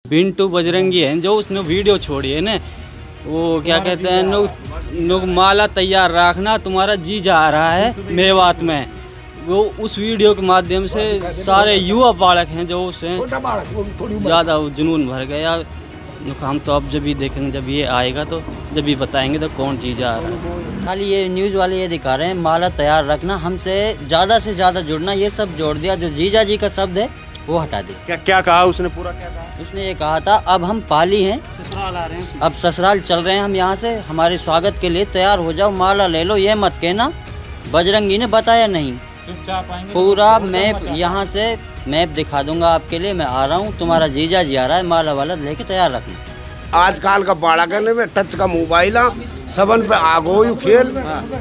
बिंटू बजरंगी है जो उसने वीडियो छोड़ी है ना, वो क्या कहते हैं, नुग माला तैयार रखना, तुम्हारा जी जा रहा है मेवात में। वो उस वीडियो के माध्यम से सारे युवा बालक हैं जो उससे ज़्यादा जुनून भर गया। हम तो अब जब भी देखेंगे, जब ये आएगा तो जब भी बताएंगे तो कौन चीज़ आ रहा है। खाली ये न्यूज़ वाले ये दिखा रहे हैं माला तैयार रखना, हमसे से ज़्यादा जुड़ना, ये सब जोड़ दिया। जो जीजा जी का शब्द है वो हटा दे। क्या कहा उसने, पूरा क्या कहा? उसने ये कहा था अब हम पाली हैं, ससुराल आ रहे हैं, अब ससुराल चल रहे हैं हम, यहाँ से हमारे स्वागत के लिए तैयार हो जाओ, माला ले लो। ये मत कहना बजरंगी ने बताया नहीं, पूरा मैप यहाँ से मैप दिखा दूंगा आपके लिए, मैं आ रहा हूँ, तुम्हारा जीजा जी आ रहा है, माला वाला लेके तैयार रखना। आजकल का बाड़ा करने में टच का मोबाइल सबन पे आगो यू खेल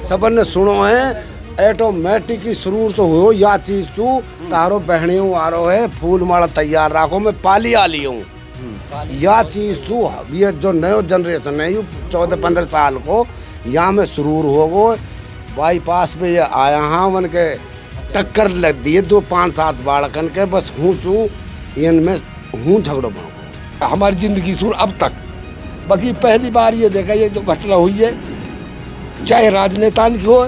सबन ने सुनो है, ऑटोमेटिक ही शुरू से हो या चीज तू तारो बहनियों आ रहा है, फूल माला तैयार रखो, मैं पाली आ ली हूँ या चीज तू। ये जो नयो जनरेशन है, 14-15 साल को यहाँ में शुरू हो गो, बाईपास पे ये आया हाँ मन के टक्कर लग दिए 2-5-7 बाड़कन के, बस हूँ सू इनमें हूँ झगड़ो पाऊँ हमारी ज़िंदगी सुर अब तक। बाकी पहली बार ये देखा, ये जो घटना हुई है, चाहे राजनेता की हो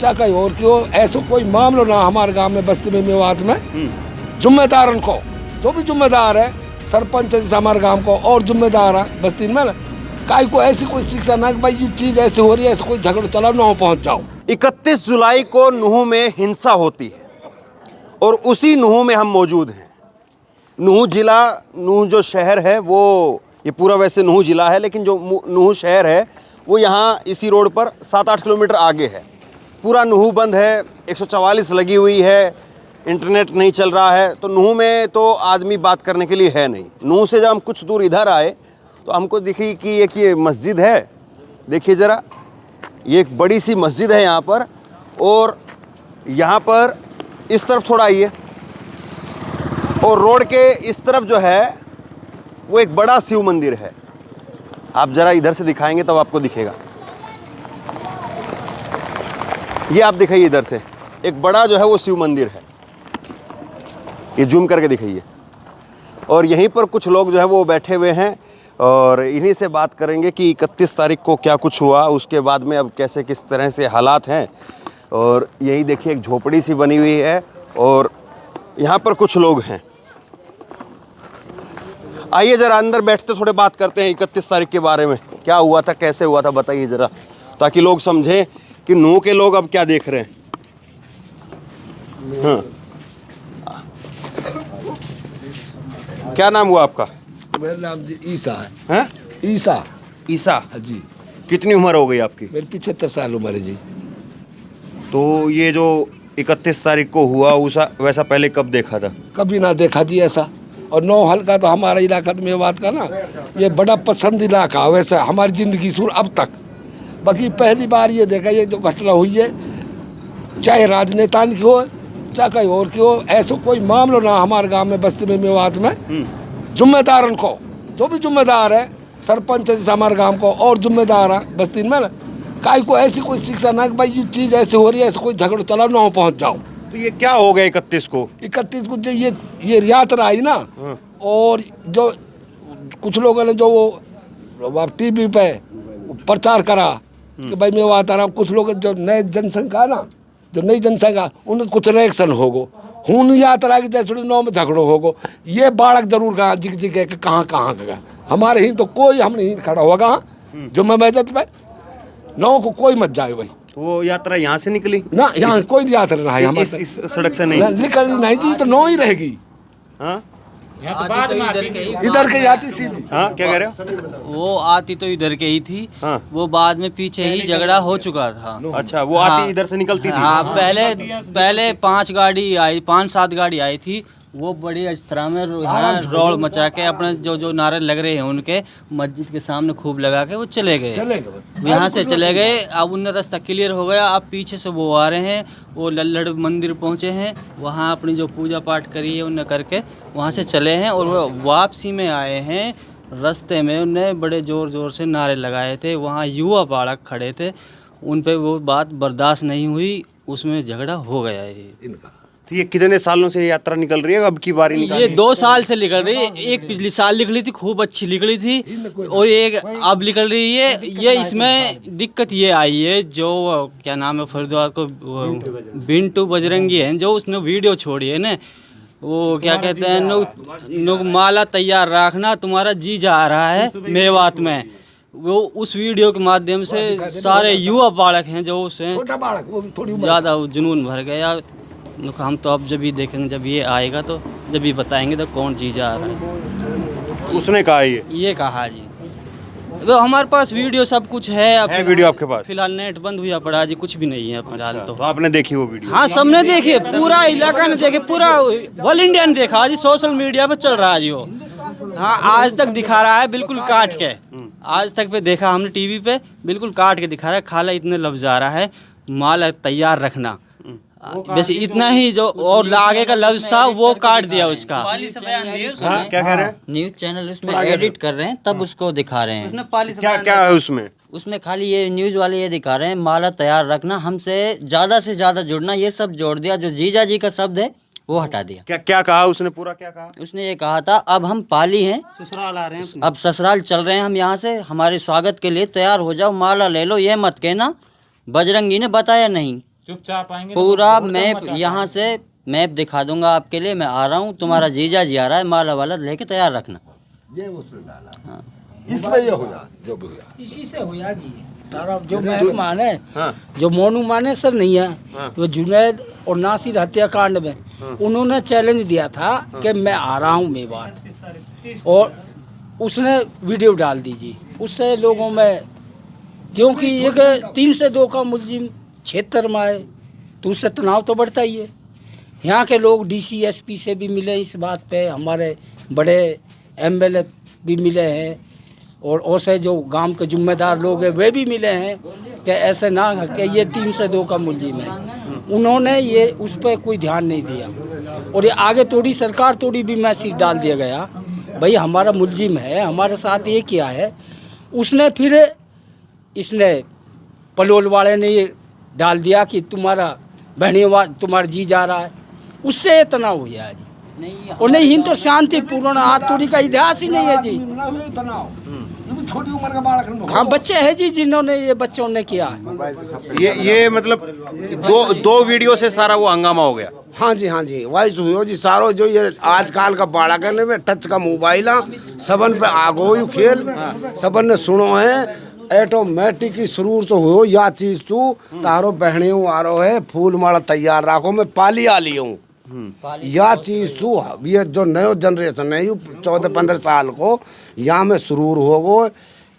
चाहे कहीं और की हो, ऐसा कोई मामला ना हमारे गांव में, बस्ती में, मेवात में। जिम्मेदार उनको जो भी जिम्मेदार है, सरपंच जैसे हमारे गांव को और जिम्मेदार है बस्ती में, काई को ऐसी कोई शिक्षा ना कि भाई ये चीज़ ऐसी हो रही है, ऐसा कोई झगड़ा चलाओ ना पहुँच जाओ। 31 जुलाई को नूह में हिंसा होती है और उसी नूह में हम मौजूद हैं। नूह जिला, नूह जो शहर है वो, ये पूरा वैसे नूह जिला है, लेकिन जो नूह शहर है वो यहाँ इसी रोड पर 7-8 किलोमीटर आगे है। पूरा नूह बंद है, 144 लगी हुई है, इंटरनेट नहीं चल रहा है, तो नूह में तो आदमी बात करने के लिए है नहीं। नूह से जब हम कुछ दूर इधर आए तो हमको दिखी कि एक ये मस्जिद है, देखिए ज़रा, ये एक बड़ी सी मस्जिद है यहाँ पर, और यहाँ पर इस तरफ थोड़ा आइए, और रोड के इस तरफ जो है वो एक बड़ा शिव मंदिर है। आप ज़रा इधर से दिखाएंगे तब आपको दिखेगा, ये आप दिखाइए इधर से, एक बड़ा जो है वो शिव मंदिर है, ये जूम करके दिखाइए। और यहीं पर कुछ लोग जो है वो बैठे हुए हैं और इन्हीं से बात करेंगे कि 31 तारीख को क्या कुछ हुआ, उसके बाद में अब कैसे किस तरह से हालात हैं। और यही देखिए एक झोपड़ी सी बनी हुई है और यहाँ पर कुछ लोग हैं। आइए ज़रा अंदर बैठते थोड़े बात करते हैं 31 तारीख के बारे में, क्या हुआ था, कैसे हुआ था, बताइए ज़रा, ताकि लोग समझें कि नूह के लोग अब क्या देख रहे हैं। हाँ, क्या नाम हुआ आपका? मेरा नाम जी ईसा है। हैं? ईसा। ईसा जी। कितनी उम्र हो गई आपकी? मेरी 75 साल उम्र है जी। तो ये जो 31 तारीख को हुआ वैसा पहले कब देखा था? कभी ना देखा जी ऐसा। और नौहल का तो हमारा इलाका तो मेवात का ना, ये बड़ा पसंद इलाका, वैसा हमारी ज़िंदगी सुर अब तक। बाकी पहली बार ये देखा, ये जो घटना हुई है, चाहे राजनेता की हो चाहे कहीं और की हो, ऐसा कोई मामला ना हमारे गांव में, बस्ती में, मेवात में। जिम्मेदार उनको जो भी जिम्मेदार है, सरपंच जैसे हमारे गांव को और जिम्मेदार है बस्ती में, काई को ऐसी कोई शिक्षा ना कि भाई ये चीज़ ऐसी हो रही है, ऐसा कोई झगड़ा चलाओ ना पहुँच जाओ। तो ये क्या हो गया 31 को? 31 को जो ये यात्रा आई ना, और जो कुछ लोगों ने जो वो टीवी पे प्रचार करा कि भाई मैं आता रहा हूँ, कुछ लोग जो नए जनसंख्या ना, जो नई जनसंख्या, उनका कुछ रिएक्शन होगो, हूँ यात्रा की जैसे नौ में झगड़ो होगो। ये बालक जरूर कहा जिग जिग है कि कहाँ का हमारे ही तो कोई हम नहीं खड़ा होगा जो मैं बजट पे नौ को कोई मत जाए भाई। वो यात्रा यहाँ से निकली ना, यहाँ कोई यात्रा ना है, इस सड़क से नहीं निकली नहीं जी, तो नौ ही रहेगी। हाँ, इधर के आती सीधी। हाँ, क्या कह रहे हो? वो आती तो इधर के ही थी। हाँ। वो बाद में पीछे ही झगड़ा हो चुका था। अच्छा, वो आती इधर से निकलती थी। हाँ, पहले 5-7 गाड़ी आई थी, वो बड़ी इस तरह में रोड मचा के अपने जो नारे लग रहे हैं उनके मस्जिद के सामने खूब लगा के वो चले गए यहाँ से चले गए। अब उन्हें रास्ता क्लियर हो गया, अब पीछे से वो आ रहे हैं, वो लल्लड़ मंदिर पहुँचे हैं, वहाँ अपनी जो पूजा पाठ करी है उन्हें करके वहाँ से चले हैं, और वो वापसी में आए हैं। रास्ते में उन्हें बड़े ज़ोर ज़ोर से नारे लगाए थे, वहाँ युवा बालक खड़े थे, उन पर वो बात बर्दाश्त नहीं हुई, उसमें झगड़ा हो गया है इनका। तो ये कितने सालों से ये यात्रा निकल रही है, अब की बारी निकल ये 2 साल से निकल रही है। एक पिछली साल निकली थी, खूब अच्छी निकली थी, और एक अब निकल रही है। ये इसमें दिक्कत ये आई है, जो क्या नाम है फरीदाबाद को बिंटू बजरंगी है, जो उसने वीडियो छोड़ी है ना, वो क्या कहते हैं, नुग माला तैयार रखना, तुम्हारा जी जा रहा है मेवात में। वो उस वीडियो के माध्यम से सारे युवा बालक हैं जो उससे छोटा बालक वो भी थोड़ी उम्र ज़्यादा जुनून भर गया। हम तो अब जब ही देखेंगे, जब ये आएगा तो जब ही बताएंगे तो कौन जी जा रहा है। उसने कहा ये कहा जी, वो हमारे पास वीडियो सब कुछ है। अब है वीडियो आपके पास? फिलहाल नेट बंद हुआ पड़ा जी, कुछ भी नहीं है फिलहाल। तो आपने देखी वो वीडियो? हाँ, सबने देखी, पूरा इलाका ने देखे, पूरा ऑल इंडिया ने देखा जी, सोशल मीडिया पे चल रहा है जी वो। हाँ, आज तक दिखा रहा है बिल्कुल काट के, आज तक पे देखा हमने टीवी पे, बिल्कुल काट के दिखा रहा है। खाला इतने लफ्ज आ रहा है, माल तैयार रखना, बस इतना ही। जो और आगे का लफ्ज था वो काट दिया उसका। हाँ, क्या कह रहे हैं? न्यूज़ चैनल उसमें एडिट कर रहे हैं, तब उसको दिखा रहे हैं। क्या क्या है उसमें? उसमें खाली ये न्यूज़ वाले ये दिखा रहे हैं, माला तैयार रखना, हमसे ज़्यादा जुड़ना, ये सब जोड़ दिया। जो जीजा जी का शब्द है वो हटा दिया। क्या क्या कहा उसने? पूरा क्या कहा उसने? ये कहा था, अब हम पाली हैं, ससुराल आ रहे हैं, अब ससुराल चल रहे हैं हम यहाँ से, हमारे स्वागत के लिए तैयार हो जाओ, माला ले लो। ये मत कहना बजरंगी ने बताया नहीं, चुपचाप आएंगे। पूरा मैप यहाँ से मैप दिखा दूंगा आपके लिए, मैं आ रहा हूँ, तुम्हारा जीजा जी आ रहा है, माला वाला लेके तैयार रखना। ये उसने डाला। हाँ। इसमें ये होया जो भी हुआ, इसी से होया जी सारा। जो महकमान है, जो मोनू माने सर नहीं है, वो जुनैद और नासिर हत्याकांड में उन्होंने चैलेंज दिया था कि मैं आ रहा हूँ मेवात, और उसने वीडियो डाल दी जी। उससे लोगों में, क्योंकि एक 3 से 2 का मुलजिम क्षेत्र में आए तो उससे तनाव तो बढ़ता ही है। यहाँ के लोग डीसी एसपी से भी मिले इस बात पे, हमारे बड़े एमएलए भी मिले हैं, और ऐसे जो गांव के जिम्मेदार लोग हैं वे भी मिले हैं कि ऐसे ना कि ये 3 से 2 का मुलजिम है। उन्होंने ये उस पर कोई ध्यान नहीं दिया, और ये आगे थोड़ी सरकार थोड़ी भी मैसेज डाल दिया गया, भाई हमारा मुलजिम है, हमारे साथ ये किया है। उसने फिर इसने पलोल वाले ने ये डाल दिया कि तुम्हारा बहनियों तुम्हारा जी जा रहा है, उससे इतना हो गया जी। और नहीं हिंद तो शांतिपूर्ण आतुरी का इतिहास ही नहीं है जी। छोटी उम्र का बालक। हाँ, बच्चे हैं जी जिन्होंने ये बच्चों ने किया। ये मतलब दो वीडियो से सारा वो हंगामा हो गया। हाँ जी वाइस हुई जी सारो। जो ये आजकल का बाड़ा करने में टच का मोबाइल सबन पे आगो खेल, सबन ने सुनो है, ऑटोमेटिक ही शुरू से हो या चीज तू तारो बहनियों आ रहा है, फूल माला तैयार रखो, मैं पाली आ ली हूँ या चीज तू। ये जो नयो जनरेशन है 14-15 साल को यहाँ में सुरूर हो गो,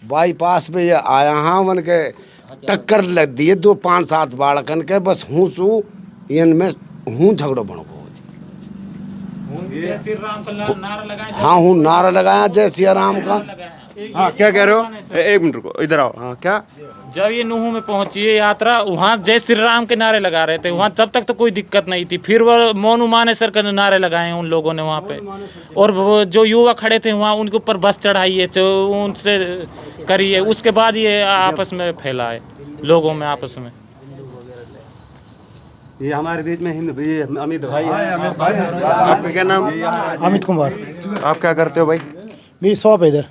बाईपास पे ये आया हाँ मन के टक्कर लग दिए 2-5-7 बालकन के, बस हूँ सू इनमें हूँ झगड़ो बन गो। जय श्री राम का नारा लगाया। हाँ हूँ नारा लगाया जय सिया राम का। हाँ, क्या कह रहे हो? एक मिनट रुको, इधर आओ। हाँ, क्या? जब ये नूह में पहुंची ये यात्रा, वहाँ जय श्री राम के नारे लगा रहे थे वहाँ, तब तक तो कोई दिक्कत नहीं थी। फिर वो मोनू मानेसर के नारे लगाए उन लोगों ने वहाँ पे, और वो जो युवा खड़े थे वहाँ उनके ऊपर बस चढ़ाई है, तो उनसे करी है। उसके बाद ये आपस में फैला है लोगों में आपस में। ये हमारे बीच में हिंद भाई अमित भाई है। आपका क्या नाम? अमित कुमार। आप क्या करते हो भाई? मेरी शॉप है इधर,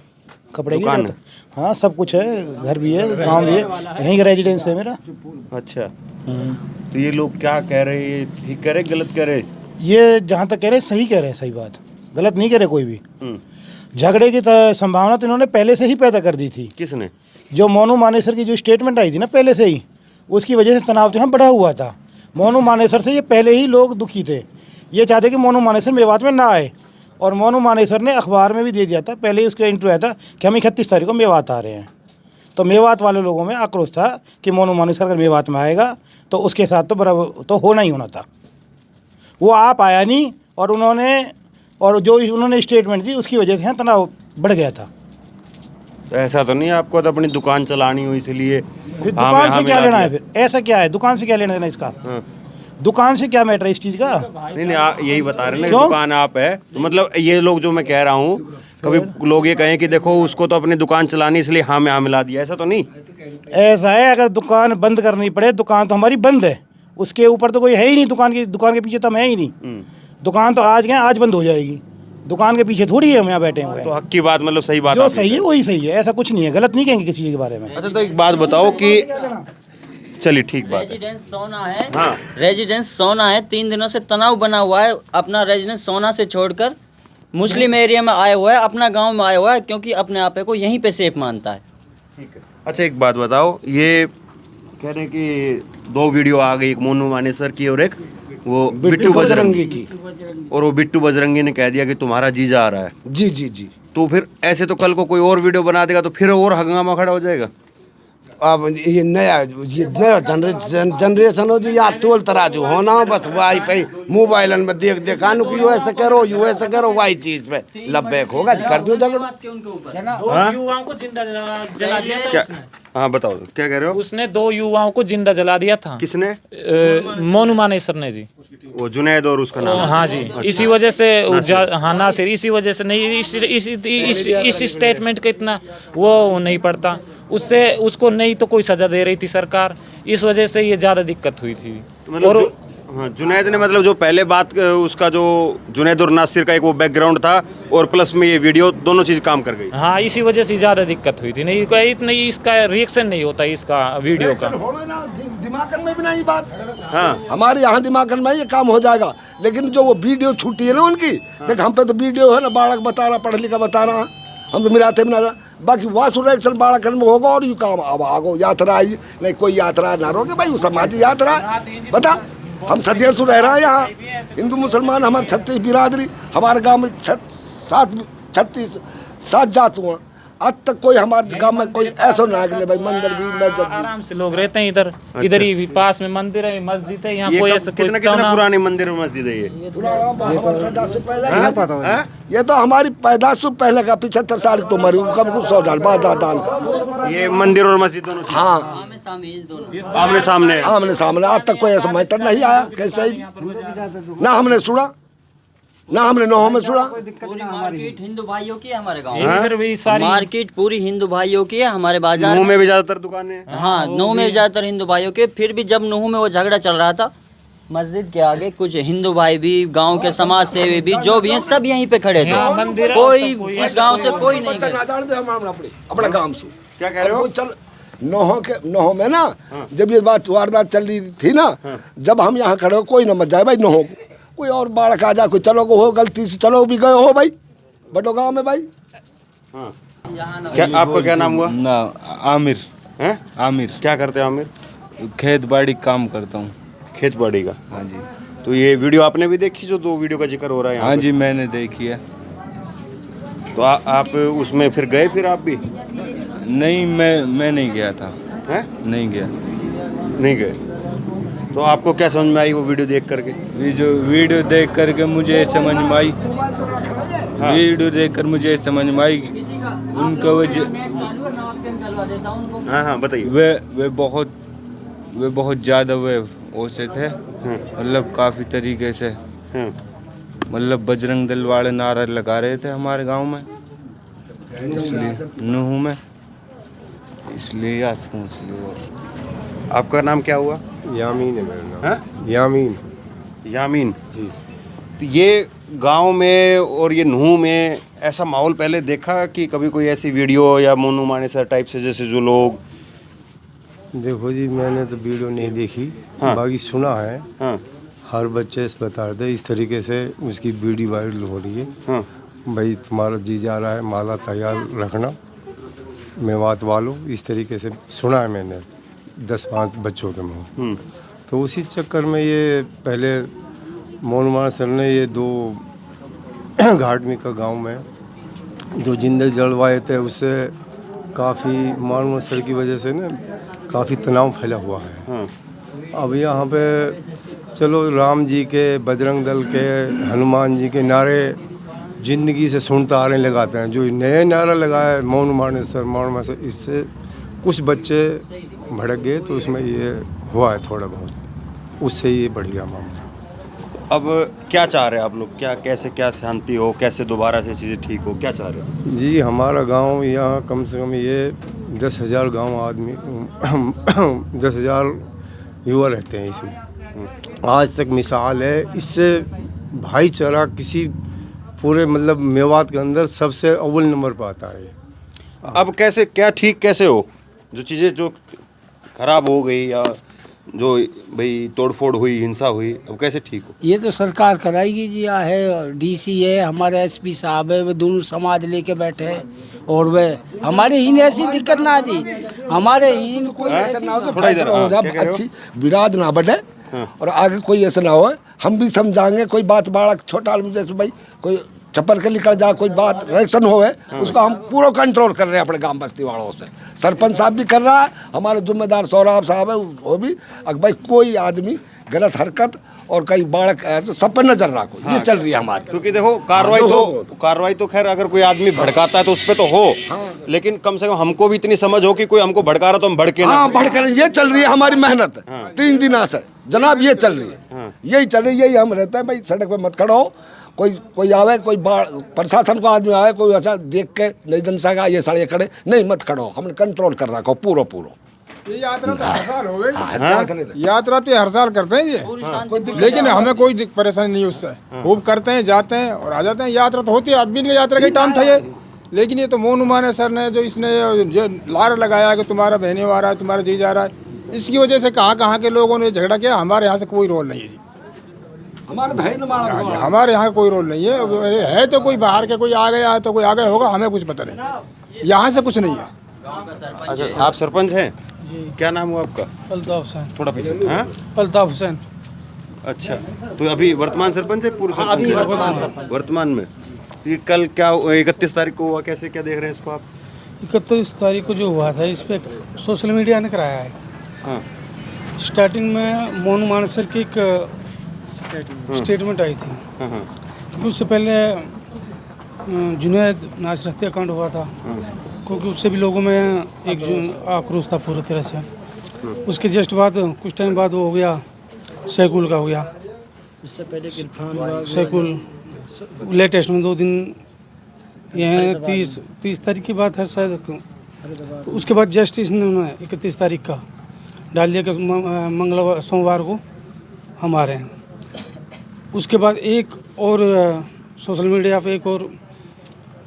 कपड़े की दुकान शॉप है। हाँ, सब कुछ है, घर भी है, गांव भी है, यहीं का रेजिडेंस है मेरा। अच्छा, तो ये लोग क्या कह रहे हैं? ठीक कह रहे गलत कह रहे? ये जहाँ तक कह रहे सही कह रहे हैं, सही बात, गलत नहीं कह रहे कोई भी। झगड़े की संभावना तो इन्होंने पहले से ही पैदा कर दी थी। किसने? जो मोनू मानेसर की जो स्टेटमेंट आई थी ना पहले से ही, उसकी वजह से तनाव तो यहाँ बढ़ा हुआ था। मोनू मानेसर से ये पहले ही लोग दुखी थे, ये चाहते कि मोनू मानेसर मेवात में ना आए, और मोनू मानेसर ने अखबार में भी दे दिया था, पहले ही उसका इंटरव्यू आया था कि हम 31 तारीख को मेवात आ रहे हैं। तो मेवात वाले लोगों में आक्रोश था कि मोनू मानेसर अगर मेवात में आएगा तो उसके साथ तो बराबर तो होना ही होना था। वो आप आया नहीं, और उन्होंने स्टेटमेंट दी, उसकी वजह से यहाँ तनाव बढ़ गया था। ऐसा तो नहीं आपको तो अपनी दुकान चलानी हो इसलिए? फिर दुकान से क्या लेना है? फिर ऐसा क्या है, दुकान से क्या लेना देना इसका? दुकान से क्या मैटर है इस चीज़ का? नहीं यही बता रहे हैं ना, दुकान आप है तो मतलब ये लोग जो मैं कह रहा हूँ, कभी लोग ये कहें कि देखो उसको तो अपनी दुकान चलानी इसलिए हाँ में हाँ मिला दिया, ऐसा तो नहीं? ऐसा है, अगर दुकान बंद करनी पड़े, दुकान तो हमारी बंद है, उसके ऊपर तो कोई है ही नहीं, दुकान के पीछे तो हम है ही नहीं। दुकान तो आज गए, आज बंद हो जाएगी। दुकान के पीछे थोड़ी है हम यहाँ बैठे हुए तो हैं। हक की बात, मतलब सही बात जो आप सही है वही सही है, ऐसा कुछ नहीं है, गलत नहीं कहेंगे किसी चीज़ के बारे में। अच्छा, तो एक बात बताओ कि चलिए ठीक बात है। रेजिडेंस सोना है। हाँ। रेजिडेंस सोना है। 3 दिनों से तनाव बना हुआ है। अपना रेजिडेंस सोना से छोड़कर मुस्लिम एरिया में आया हुआ है, अपना गांव में आया हुआ है, क्योंकि अपने आप को यहीं पे सेफ मानता है। ठीक है। अच्छा, एक बात बताओ, ये कह रहे हैं कि 2 वीडियो आ गई, एक मोनू मानेसर की और एक वो बिट्टू बजरंगी की। और वो बिट्टू बजरंगी ने कह दिया कि तुम्हारा जीजा आ रहा है। जी जी जी। तो फिर ऐसे तो कल को कोई और वीडियो बना देगा तो फिर और हंगामा खड़ा हो जाएगा। अब ये नया जनरेशन हो जी, या तोल तराजू होना बस वाई पे मोबाइल में देख देखा नु कि ऐसे करो यू ऐसे करो, वाई चीज पे लब्बैक होगा जी, कर दो झगड़ा। 2 युवाओं को जिंदा जला दिया था क्या? उसने। हाँ बताओ, क्या कह रहे हो? उसने 2 युवाओं को जिंदा जला दिया था। किसने? मोनू मानेसर ने जी। वो जुनैद और उसका नाम? हाँ जी। इसी वजह से हाँ नासिर, इसी वजह से नहीं, इस स्टेटमेंट का इतना वो नहीं पड़ता उससे, उसको नहीं तो कोई सजा दे रही थी सरकार, इस वजह से ये ज़्यादा दिक्कत हुई थी। और हाँ, जुनैद ने मतलब जो पहले बात उसका जो जुनैद और नासिर का एक वो बैकग्राउंड था और प्लस में ये वीडियो, दोनों चीज़ काम कर गई। हाँ, इसी वजह से ज़्यादा दिक्कत हुई थी। नहीं कोई इतना इसका रिएक्शन नहीं होता इसका वीडियो का। दिमाग में भी नहीं बात। हाँ, हमारे यहाँ दिमाग में ये काम हो जाएगा, लेकिन जो वो वीडियो छूटी है ना उनकी, देख हम पे तो वीडियो है ना, बालक बता रहा, पढ़ लिखा बता रहा, हम तो मिलाते मिला, बाकी वासुरेक्शन बालक में होगा और यू काम अब आगो यात्रा आई नहीं, कोई यात्रा ना रोके भाई, समाजी यात्रा बता। हम सदियों से रह रहे हैं यहाँ, हिंदू मुसलमान हमारे 36 बिरादरी, हमारे गांव में 7 जात हुआ, आज तक कोई हमारे गांव में कोई ऐसा ना है भाई मंदिर भी मस्जिद भी। आराम से लोग रहते हैं इधर। इधर ही पास में मंदिर है, मस्जिद है, यहाँ कोई ऐसा कितना कितना पुरानी मंदिर और मस्जिद है ये? पैदाश से पहले ये तो हमारी पैदाश से पहले का 75 साल तो मरी, कम कुछ 100 साल बाद दान का। ये मंदिर और मस्जिद दोनों? हाँ, आमने सामने? आमने सामने। आज तक कोई ऐसा मैटर नहीं आया, कैसे ही ना हमने सुना, ना हमने नौ में सुना। मार्केट हिंदू भाइयों की है हमारे गाँव इधर भी सारी मार्केट पूरी हिंदू भाइयों की है हमारे बाजार नूह में भी ज्यादातर दुकानें हैं। हाँ, नूह में ज़्यादातर हिंदू भाइयों के। फिर भी जब नूह में वो झगड़ा चल रहा था, मस्जिद के आगे कुछ हिंदू भाई भी, गांव के समाज सेवी भी, जो भी हैं सब यहीं पे खड़े थे। मंदिर कोई इस गांव से कोई नहीं गया। अपने गांव से क्या कह रहे हो? चल नोह में ना, जब ये बात वारदात चल रही थी ना, जब हम यहाँ खड़े हो, कोई न मत जाए भाई नोह, कोई और बालक आ जाए, कोई चलो हो गलती से चलो भी गए हो भाई बड़ो गांव में भाई। हाँ। क्या आपका क्या नाम हुआ? ना आमिर। हैं? आमिर। क्या करते हैं आमिर? खेत बाड़ी काम करता हूँ। खेत बाड़ी का? हाँ जी। तो ये वीडियो आपने भी देखी जो 2 वीडियो का जिक्र हो रहा है यहाँ हाँ पे? जी, मैंने देखी है। तो आप उसमें फिर गए फिर आप भी? नहीं, मैं नहीं गया था। हैं? नहीं गया। नहीं गए? तो आपको क्या समझ में आई वो वीडियो देख करके? ये जो वीडियो देख करके मुझे समझ में आई, हाँ। वीडियो देख कर मुझे समझ में आई उनका वजह, हाँ हाँ बताइए। वे बहुत ज़्यादा वे ओसे थे, मतलब काफ़ी तरीके से, हाँ। मतलब बजरंग दल वाले नारा लगा रहे थे हमारे गांव में, इसलिए नूह में, इसलिए आज पूछ लिया। आपका नाम क्या हुआ? यामीन है मेरा नाम। हाँ? यामीन यामीन जी। तो ये गांव में और ये नूह में ऐसा माहौल पहले देखा कि कभी कोई ऐसी वीडियो या मोनू मानेसर टाइप से, जैसे जो लोग? देखो जी, मैंने तो वीडियो नहीं देखी, हाँ। बाकी सुना है। हाँ हर बच्चे से बता रहे थे इस तरीके से, उसकी वीडियो वायरल हो रही है। हाँ भाई तुम्हारा जी जा रहा है, माला तैयार रखना, मेवात वालों, इस तरीके से सुना है मैंने 10-5 बच्चों के मुँह। तो उसी चक्कर में ये पहले मोनू मानेसर ने ये 2 घाटमी का गांव में जो जिंदे जलवाए थे, उससे काफ़ी मोनू मानेसर की वजह से ना काफ़ी तनाव फैला हुआ है। हाँ। अब यहाँ पे चलो राम जी के, बजरंग दल के, हनुमान जी के नारे ज़िंदगी से सुनता आ रहे लगाते हैं, जो नए नारा लगाया मोनू मानेसर, इससे कुछ बच्चे भड़क गए, तो उसमें ये हुआ है थोड़ा बहुत, उससे ये बढ़ गया मामला। अब क्या चाह रहे हैं आप लोग? क्या कैसे क्या शांति हो, कैसे दोबारा से चीज़ें ठीक हो, क्या चाह रहे हो? जी, हमारा गांव यहाँ कम से कम ये 10,000 गांव आदमी 10,000 युवा रहते हैं इसमें। आज तक मिसाल है। इससे भाईचारा किसी पूरे मतलब मेवात के अंदर सबसे अव्वल नंबर पर आता है। अब कैसे क्या ठीक कैसे हो, जो चीज़ें जो खराब हो गई या जो भाई तोड़फोड़ हुई, हिंसा हुई, अब कैसे ठीक हो? ये तो सरकार कराएगी जी। है डीसी है, हमारे एसपी साहब है, वे दोनों समाज लेके बैठे हैं। और वे हमारे ही ऐसी दिक्कत ना जी, हमारे ही कोई ऐसा ना हो, थोड़ा इधर, हाँ, क्या कह रहे हो? अच्छी विराद ना बढ़े और आगे कोई ऐसा ना हो। हम भी समझाएंगे, कोई बात बड़ा छोटा जैसे भाई कोई चप्पल के निकल जा, कोई बात रिएक्शन हो है, उसको हम पूरा कंट्रोल कर रहे हैं अपने गांव बस्ती वालों से। सरपंच साहब भी कर रहा है, हमारे जिम्मेदार सौरभ साहब है वो भी। अगर भाई कोई आदमी गलत हरकत और कई बालक तो सब पर नजर रखो, ये चल रही है हमारी। क्योंकि देखो कार्रवाई तो खैर अगर कोई आदमी भड़काता है तो उस पर तो हो, लेकिन कम से कम हमको भी इतनी समझ हो कि कोई हमको भड़का रहा तो हम भड़के ना। हाँ, भड़के ये चल रही है हमारी मेहनत। 3 दिन से जनाब ये चल रही है, यही चल रही है, यही हम रहते हैं भाई। सड़क पे मत खड़ो हो, कोई आवे, कोई प्रशासन को आदमी आवे, कोई ऐसा देख के नहीं जनसा का ये सड़े खड़े नहीं, मत खड़ो, हमने कंट्रोल कर रखा पूरा। ये यात्रा तो हर साल हो गई, यात्रा तो हर साल करते हैं ये, लेकिन हमें कोई परेशानी नहीं उससे। खूब करते हैं, जाते हैं और आ जाते हैं। यात्रा तो होती है, अब भी यात्रा का टाइम था ये, लेकिन ये तो मोनू माने सर ने जो इसने जो लार लगाया कि तुम्हारा बहने आ रहा है, तुम्हारा जी जा रहा है, इसकी वजह से कहाँ के लोगों ने झगड़ा किया। हमारे यहाँ से कोई रोल नहीं है जी, हमारे यहाँ कोई रोल नहीं है तो कोई बाहर के कोई आ गया है तो कोई आ गया होगा, हमें कुछ पता नहीं, यहाँ से कुछ नहीं है। अच्छा, आप सरपंच हैं? क्या नाम हुआ आपका? अल्ताफ हुसैन। थोड़ा पीछे। हाँ, अल्ताफ हुसैन। अच्छा, तो अभी वर्तमान सरपंच है? पूर्व सरपंच? अभी वर्तमान में। ये कल क्या 31 तारीख को हुआ, कैसे क्या देख रहे हैं इसको आप? 31 तारीख को जो हुआ था, इस पे सोशल मीडिया ने कराया है। हाँ, स्टार्टिंग में मोनू मानेसर की एक स्टेटमेंट आई थी, क्योंकि उससे पहले जुनैद नासिर हत्याकांड हुआ था, क्योंकि उससे भी लोगों में एक आक्रोश था पूरी तरह से। उसके जस्ट बाद कुछ टाइम बाद वो हो गया, सैकुल का हो गया। इससे पहले सैकुल लेटेस्ट में 2 दिन, यह 30 तारीख की बात है शायद। तो उसके बाद जस्टिस ने उन्होंने 31 तारीख का डाल दिया कि मंगलवार सोमवार को हम आ रहे हैं। उसके बाद एक और सोशल मीडिया पे एक और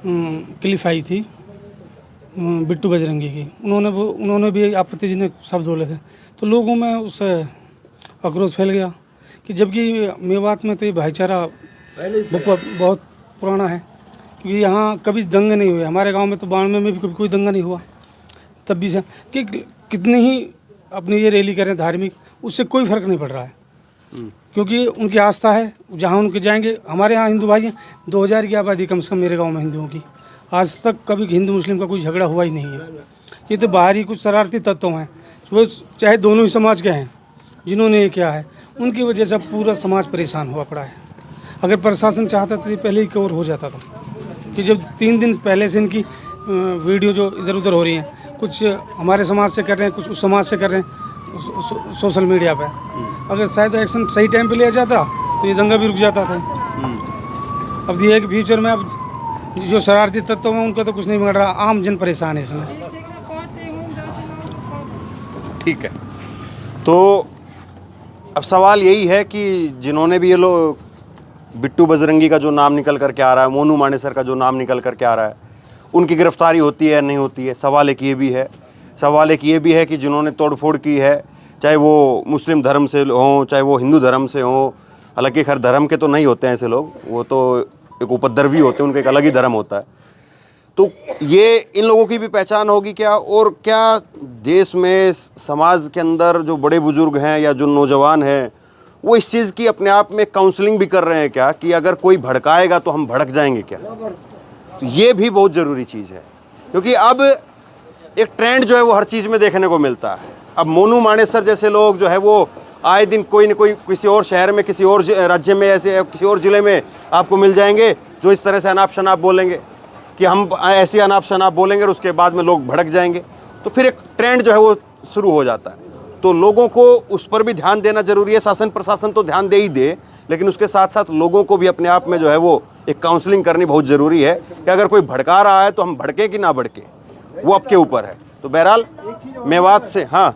क्लिप आई थी बिट्टू बजरंगी की, उन्होंने भी आपत्तिजनक शब्द बोले थे, तो लोगों में उससे आक्रोश फैल गया कि जबकि मेवात में तो ये भाईचारा बहुत पुराना है, क्योंकि यहाँ कभी दंगे नहीं हुए। हमारे गांव में तो 92 में भी कभी कोई दंगा नहीं हुआ, तब भी से कि कितने ही अपनी ये रैली करें धार्मिक, उससे कोई फ़र्क नहीं पड़ रहा है, क्योंकि उनकी आस्था है, जहाँ उनके जाएंगे। हमारे यहाँ हिंदू भाई हैं, 2000 की आबादी कम से कम मेरे गांव में हिंदुओं की। आज तक कभी हिंदू मुस्लिम का कोई झगड़ा हुआ ही नहीं है। ये तो बाहरी कुछ शरारती तत्व हैं, वो चाहे दोनों ही समाज के हैं, जिन्होंने ये किया है, उनकी वजह से पूरा समाज परेशान हुआ पड़ा है। अगर प्रशासन चाहता तो ये पहले ही कवर हो जाता था, कि जब 3 दिन पहले से इनकी वीडियो जो इधर उधर हो रही हैं, कुछ हमारे समाज से कर रहे हैं, कुछ उस समाज से कर रहे हैं सोशल मीडिया पे। अगर शायद एक्शन सही टाइम पे लिया जाता तो ये दंगा भी रुक जाता था। अब ये है कि फ्यूचर में अब जो शरारती तत्व हैं उनका तो कुछ नहीं बिगड़ रहा, आम जन परेशान है इसमें। ठीक है, तो अब सवाल यही है कि जिन्होंने भी ये लोग बिट्टू बजरंगी का जो नाम निकल करके आ रहा है, मोनू मानेसर का जो नाम निकल करके आ रहा है, उनकी गिरफ्तारी होती है नहीं होती है? सवाल एक ये भी है कि जिन्होंने तोड़फोड़ की है, चाहे वो मुस्लिम धर्म से हों, चाहे वो हिंदू धर्म से हों, हालांकि हर धर्म के तो नहीं होते हैं ऐसे लोग, वो तो एक उपद्रवी होते हैं, उनका एक अलग ही धर्म होता है। तो ये इन लोगों की भी पहचान होगी क्या? और क्या देश में समाज के अंदर जो बड़े बुजुर्ग हैं या जो नौजवान हैं, वो इस चीज़ की अपने आप में काउंसलिंग भी कर रहे हैं क्या, कि अगर कोई भड़काएगा तो हम भड़क जाएंगे क्या? तो ये भी बहुत ज़रूरी चीज़ है, क्योंकि अब एक ट्रेंड जो है वो हर चीज़ में देखने को मिलता है। अब मोनू मानेसर जैसे लोग जो है वो आए दिन कोई न कोई किसी और शहर में, किसी और राज्य में, ऐसे किसी और ज़िले में आपको मिल जाएंगे जो इस तरह से अनाप शनाप बोलेंगे कि हम ऐसी अनाप शनाप बोलेंगे और उसके बाद में लोग भड़क जाएंगे। तो फिर एक ट्रेंड जो है वो शुरू हो जाता है। तो लोगों को उस पर भी ध्यान देना ज़रूरी है। शासन प्रशासन तो ध्यान दे ही दे, लेकिन उसके साथ साथ लोगों को भी अपने आप में जो है वो एक काउंसलिंग करनी बहुत ज़रूरी है कि अगर कोई भड़का रहा है तो हम भड़के कि ना भड़के, वो आपके ऊपर है। तो बहरहाल मेवात से, हाँ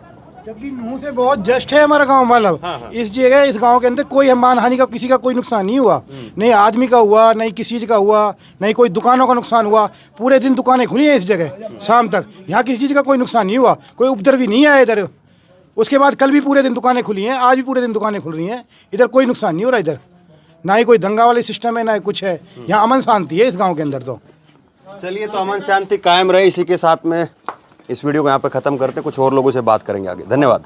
जबकि नूह से बहुत जस्ट है हमारा गांव, मतलब इस जगह इस गांव के अंदर कोई मानहानि का किसी का कोई नुकसान नहीं हुआ, नहीं आदमी का हुआ, नहीं किसी चीज़ का हुआ, नहीं कोई दुकानों का नुकसान हुआ। पूरे दिन दुकानें खुली हैं इस जगह शाम तक, यहाँ किसी चीज़ का कोई नुकसान नहीं हुआ, कोई उपद्रव भी नहीं आया इधर। उसके बाद कल भी पूरे दिन दुकानें खुली हैं, आज भी पूरे दिन दुकानें खुल रही हैं, इधर कोई नुकसान नहीं हो रहा इधर, ना ही कोई दंगा वाली सिस्टम है, ना ही कुछ है। यहाँ अमन शांति है इस गाँव के अंदर। तो चलिए, तो अमन शांति कायम रहे, इसी के साथ में इस वीडियो को यहाँ पे ख़त्म करते हैं। कुछ और लोगों से बात करेंगे आगे। धन्यवाद।